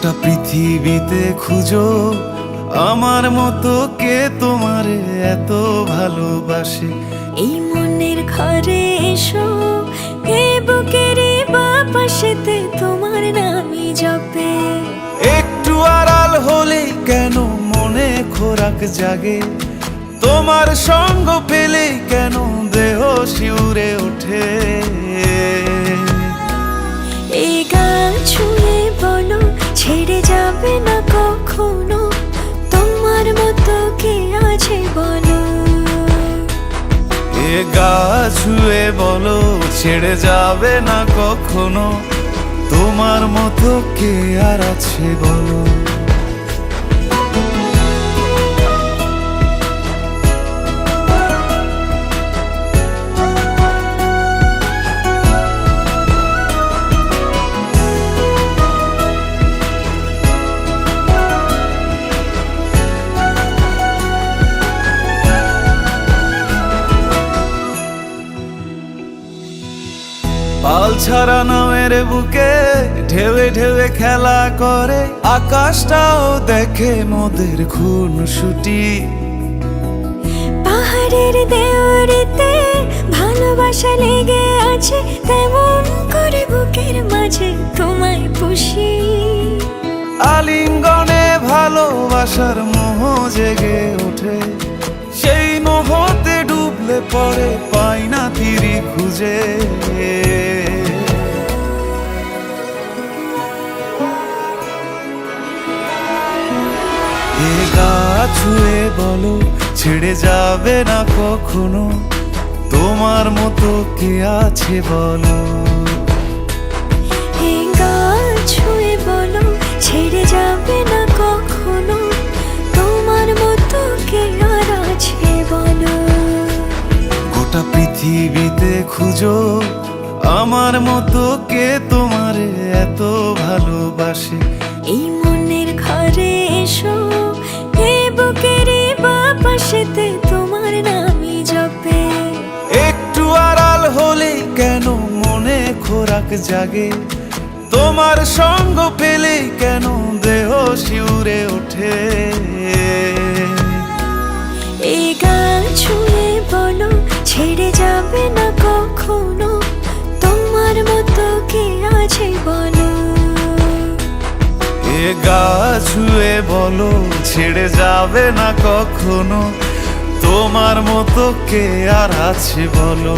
গোটা পৃথিবীতে খুঁজো আমার মতো কে তোমারে এত ভালোবাসে। এই মনের ঘরে এসো, এ বুকের বাপাশেতে তোমার নামই জপে। একটু আড়াল হলেই কেন মনে খোরাক জাগে, তোমার সঙ্গ পেলেই কেন দেহ শিউরে ওঠে। এই গান ছুঁয়ে বলো ছেড়ে যাবে না কখনো, তোমার মতো কে আছে বলো। এ গা ছুঁয়ে বলো ছেড়ে যাবে না কখনো, তোমার মতো কে আর আছে বলো। পাল ছাড়া নামের বুকে ঢেউে ঢেউে খেলা করে, আকাশটাও দেখে মোদের খুনসুটি। পাহাড়ের দেওয়ারিতে ভালোবাসা লেগে আছে, তেমন করে বুকের মাঝে তোমায় পুষি। আলিঙ্গনে ভালোবাসার মোহ জেগে ওঠে, সেই মোহতে ডুবলে পড়ে পাই না তীরি খুঁজে। এ গা ছুঁয়ে বলো ছেড়ে যাবে না কখনো, তোমার মতো কে আছে বলো। এ গা ছুঁয়ে বলো ছেড়ে যাবে না কখনো, তোমার মতো কে আর আছে বলো। গোটা পৃথিবীতে খুঁজো আমার মতো কে তোমারে এত ভালোবাসে। এই মনের ঘরে এসো, এ বুকের বাপাশেতে তোমার নামই জপে। একটু আড়াল হলেই কেন মনে খোরাক জাগে, তোমার সঙ্গ পেলেই কেন দেহ শিউরে ওঠে। এই গান ছুঁয়ে বলো ছেড়ে যাবে না কখনো, তোমার মতো কে আছে বলো। এ গা ছুঁয়ে বলো ছেড়ে যাবে না কখনো, তোমার মতো কে আর আছে বলো।